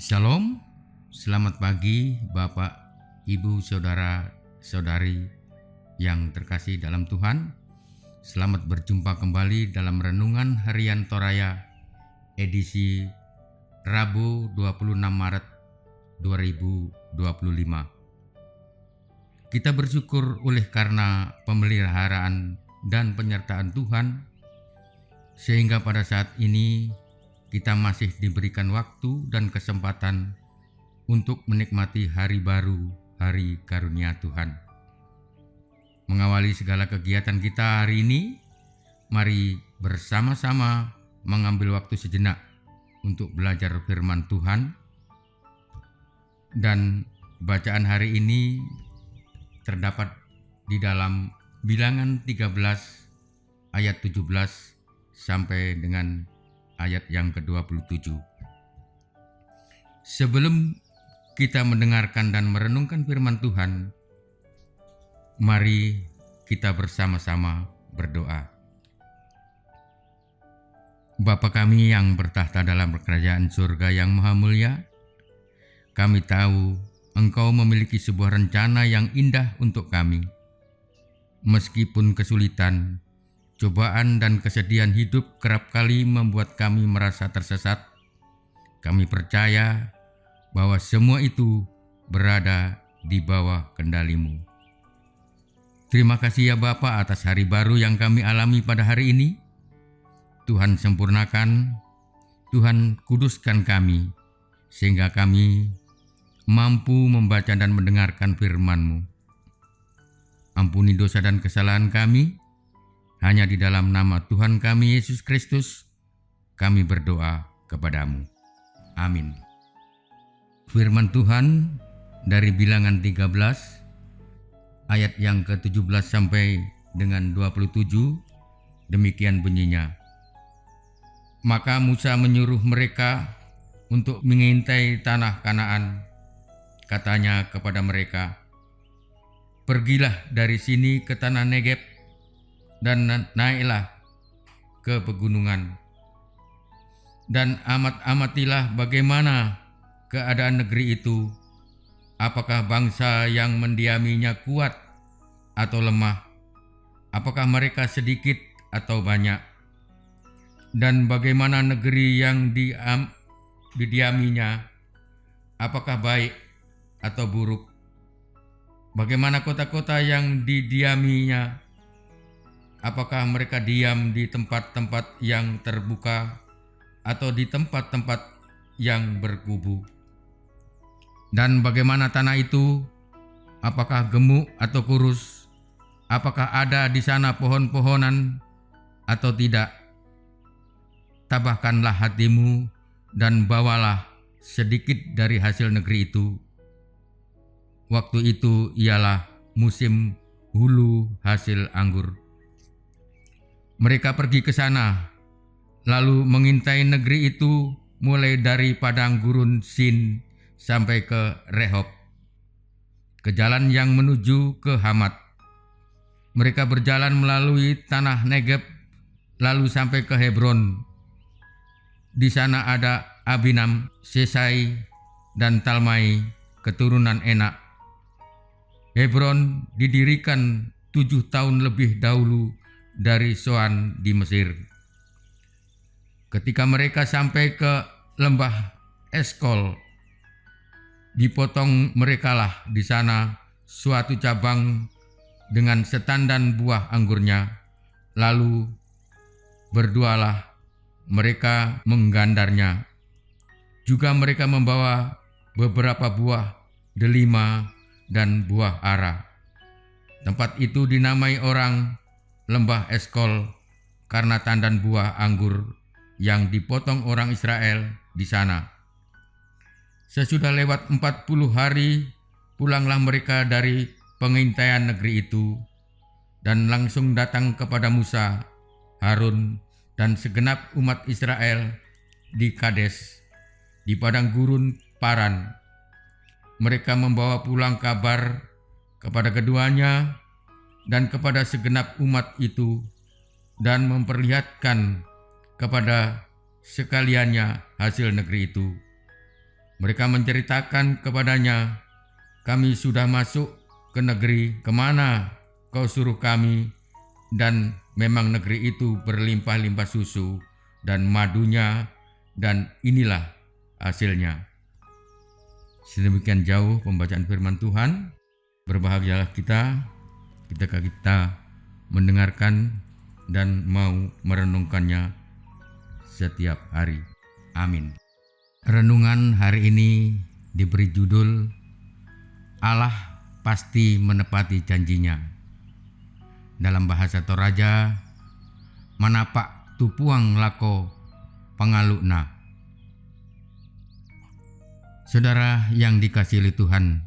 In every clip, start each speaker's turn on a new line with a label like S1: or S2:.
S1: Shalom, selamat pagi Bapak, Ibu, Saudara, Saudari yang terkasih dalam Tuhan. Selamat berjumpa kembali dalam Renungan Harian Toraya edisi Rabu 26 Maret 2025. Kita bersyukur oleh karena pemeliharaan dan penyertaan Tuhan, sehingga pada saat ini kita masih diberikan waktu dan kesempatan untuk menikmati hari baru, hari karunia Tuhan. Mengawali segala kegiatan kita hari ini, mari bersama-sama mengambil waktu sejenak untuk belajar firman Tuhan. Dan bacaan hari ini terdapat di dalam Bilangan 13 ayat 17 sampai dengan ayat yang ke-27. Sebelum kita mendengarkan dan merenungkan firman Tuhan, mari kita bersama-sama berdoa. Bapa kami yang bertahta dalam kerajaan surga yang maha mulia, kami tahu Engkau memiliki sebuah rencana yang indah untuk kami. Meskipun kesulitan, cobaan dan kesedihan hidup kerap kali membuat kami merasa tersesat, kami percaya bahwa semua itu berada di bawah kendali-Mu. Terima kasih ya Bapa atas hari baru yang kami alami pada hari ini. Tuhan sempurnakan, Tuhan kuduskan kami, sehingga kami mampu membaca dan mendengarkan firman-Mu. Ampuni dosa dan kesalahan kami. Hanya di dalam nama Tuhan kami Yesus Kristus, kami berdoa kepadamu. Amin. Firman Tuhan dari Bilangan 13, ayat yang ke-17 sampai dengan 27, demikian bunyinya. Maka Musa menyuruh mereka untuk mengintai tanah Kanaan. Katanya kepada mereka, "Pergilah dari sini ke tanah Negeb, dan naiklah ke pegunungan, dan amatilah bagaimana keadaan negeri itu, apakah bangsa yang mendiaminya kuat atau lemah, apakah mereka sedikit atau banyak, dan bagaimana negeri yang didiaminya, apakah baik atau buruk, bagaimana kota-kota yang didiaminya, apakah mereka diam di tempat-tempat yang terbuka atau di tempat-tempat yang berkubu? Dan bagaimana tanah itu? Apakah gemuk atau kurus? Apakah ada di sana pohon-pohonan atau tidak? Tabahkanlah hatimu dan bawalah sedikit dari hasil negeri itu. Waktu itu ialah musim hulu hasil anggur." Mereka pergi ke sana, lalu mengintai negeri itu mulai dari padang gurun Sin sampai ke Rehob, ke jalan yang menuju ke Hamat. Mereka berjalan melalui tanah Negeb, lalu sampai ke Hebron. Di sana ada Abinam, Sesai, dan Talmai, keturunan Enak. Hebron didirikan 7 tahun lebih dahulu dari Soan di Mesir. Ketika mereka sampai ke lembah Eskol, dipotong merekalah di sana suatu cabang dengan setandan buah anggurnya, lalu berdualah mereka menggandarnya. Juga mereka membawa beberapa buah delima dan buah ara. Tempat itu dinamai orang Lembah Eskol karena tandan buah anggur yang dipotong orang Israel di sana. Sesudah lewat 40 hari, pulanglah mereka dari pengintaian negeri itu dan langsung datang kepada Musa, Harun, dan segenap umat Israel di Kades, di padang gurun Paran. Mereka membawa pulang kabar kepada keduanya dan kepada segenap umat itu, dan memperlihatkan kepada sekaliannya hasil negeri itu. Mereka menceritakan kepadanya, "Kami sudah masuk ke negeri kemana kau suruh kami, dan memang negeri itu berlimpah-limpah susu dan madunya, dan inilah hasilnya." Sedemikian jauh pembacaan firman Tuhan. Berbahagialah kita ketika kita mendengarkan dan mau merenungkannya setiap hari. Amin. Renungan hari ini diberi judul Allah pasti menepati janjinya. Dalam bahasa Toraja, manapak tupuang lako pangalukna. Saudara yang dikasihi oleh Tuhan,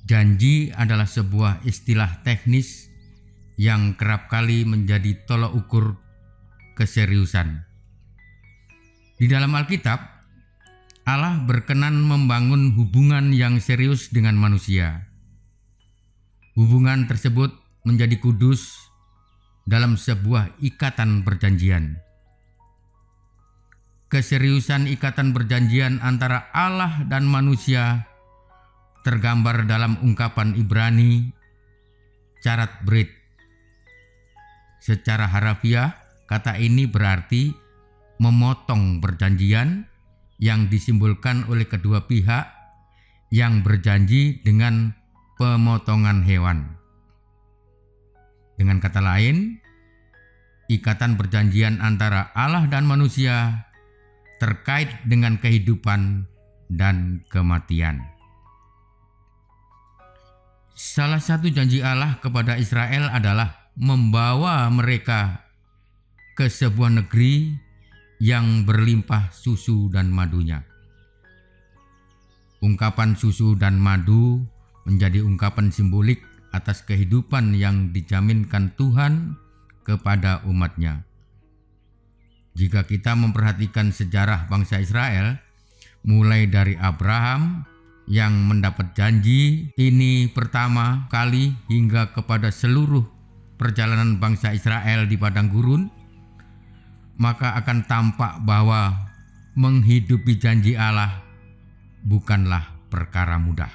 S1: janji adalah sebuah istilah teknis yang kerap kali menjadi tolok ukur keseriusan. Di dalam Alkitab, Allah berkenan membangun hubungan yang serius dengan manusia. Hubungan tersebut menjadi kudus dalam sebuah ikatan perjanjian. Keseriusan ikatan perjanjian antara Allah dan manusia tergambar dalam ungkapan Ibrani carat brit. Secara harafiah, kata ini berarti memotong perjanjian yang disimbolkan oleh kedua pihak yang berjanji dengan pemotongan hewan. Dengan kata lain, ikatan perjanjian antara Allah dan manusia terkait dengan kehidupan dan kematian. Salah satu janji Allah kepada Israel adalah membawa mereka ke sebuah negeri yang berlimpah susu dan madunya. Ungkapan susu dan madu menjadi ungkapan simbolik atas kehidupan yang dijaminkan Tuhan kepada umat-Nya. Jika kita memperhatikan sejarah bangsa Israel, mulai dari Abraham yang mendapat janji ini pertama kali hingga kepada seluruh perjalanan bangsa Israel di padang gurun, maka akan tampak bahwa menghidupi janji Allah bukanlah perkara mudah.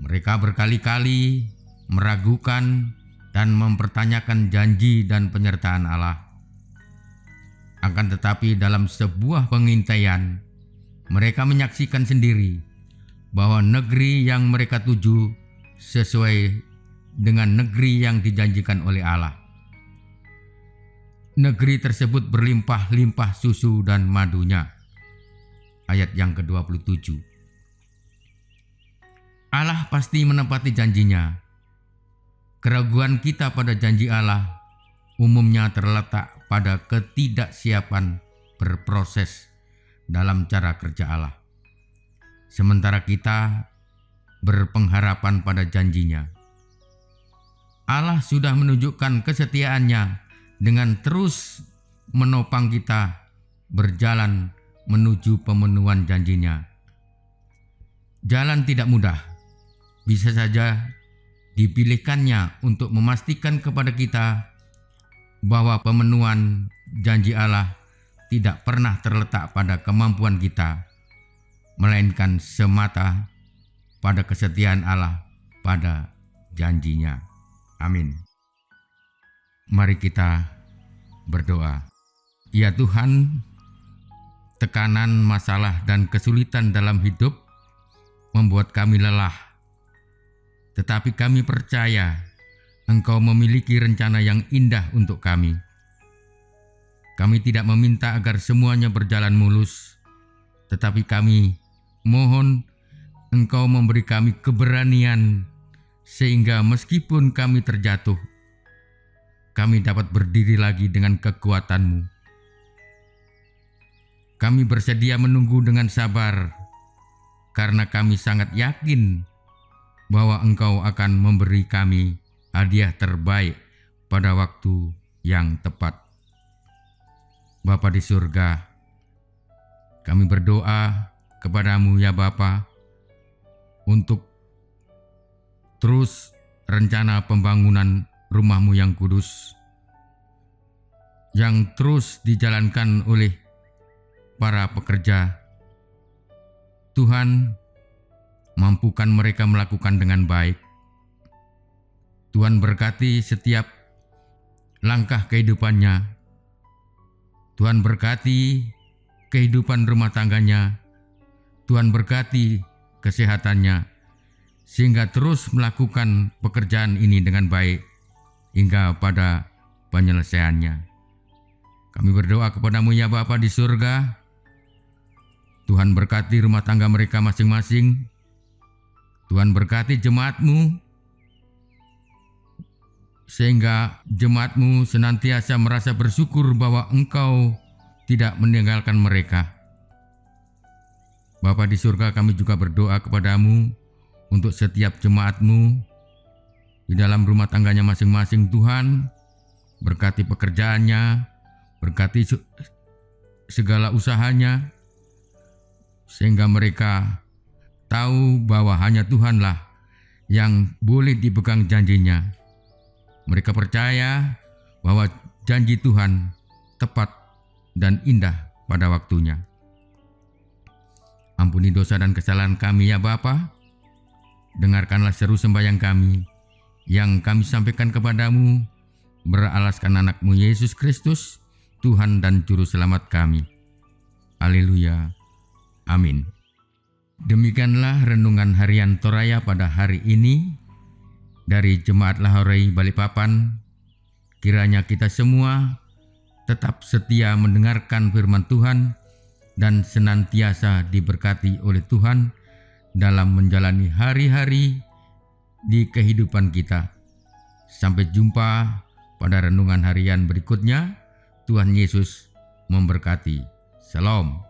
S1: Mereka berkali-kali meragukan dan mempertanyakan janji dan penyertaan Allah. Akan tetapi dalam sebuah pengintaian, mereka menyaksikan sendiri bahwa negeri yang mereka tuju sesuai dengan negeri yang dijanjikan oleh Allah. Negeri tersebut berlimpah-limpah susu dan madunya. Ayat yang ke-27. Allah pasti menepati janjinya. Keraguan kita pada janji Allah umumnya terletak pada ketidaksiapan berproses dalam cara kerja Allah. Sementara kita berpengharapan pada janjinya. Allah sudah menunjukkan kesetiaannya dengan terus menopang kita berjalan menuju pemenuhan janjinya. Jalan tidak mudah, bisa saja dipilihkannya untuk memastikan kepada kita bahwa pemenuhan janji Allah tidak pernah terletak pada kemampuan kita, melainkan semata pada kesetiaan Allah pada janjinya. Amin. Mari kita berdoa. Ya Tuhan, tekanan, masalah, dan kesulitan dalam hidup membuat kami lelah. Tetapi kami percaya Engkau memiliki rencana yang indah untuk kami. Kami tidak meminta agar semuanya berjalan mulus, tetapi kami mohon Engkau memberi kami keberanian sehingga meskipun kami terjatuh, kami dapat berdiri lagi dengan kekuatan-Mu. Kami bersedia menunggu dengan sabar karena kami sangat yakin bahwa Engkau akan memberi kami hadiah terbaik pada waktu yang tepat. Bapa di surga, kami berdoa kepadamu ya Bapa, untuk terus rencana pembangunan rumah-Mu yang kudus, yang terus dijalankan oleh para pekerja Tuhan, mampukan mereka melakukan dengan baik. Tuhan berkati setiap langkah kehidupannya. Tuhan berkati kehidupan rumah tangganya. Tuhan berkati kesehatannya, sehingga terus melakukan pekerjaan ini dengan baik hingga pada penyelesaiannya. Kami berdoa kepadamu ya Bapa di surga. Tuhan berkati rumah tangga mereka masing-masing. Tuhan berkati jemaat-Mu, sehingga jemaat-Mu senantiasa merasa bersyukur bahwa Engkau tidak meninggalkan mereka. Bapa di surga, kami juga berdoa kepadamu untuk setiap jemaat-Mu di dalam rumah tangganya masing-masing. Tuhan, berkati pekerjaannya, berkati segala usahanya, sehingga mereka tahu bahwa hanya Tuhanlah yang boleh dipegang janjinya. Mereka percaya bahwa janji Tuhan tepat dan indah pada waktunya. Ampuni dosa dan kesalahan kami ya Bapa. Dengarkanlah seru sembahyang kami yang kami sampaikan kepadamu beralaskan anak-Mu Yesus Kristus, Tuhan dan Juru Selamat kami. Haleluya. Amin. Demikianlah renungan harian Toraya pada hari ini dari Jemaat Lahore Balikpapan. Kiranya kita semua tetap setia mendengarkan firman Tuhan dan senantiasa diberkati oleh Tuhan dalam menjalani hari-hari di kehidupan kita. Sampai jumpa pada renungan harian berikutnya. Tuhan Yesus memberkati. Shalom.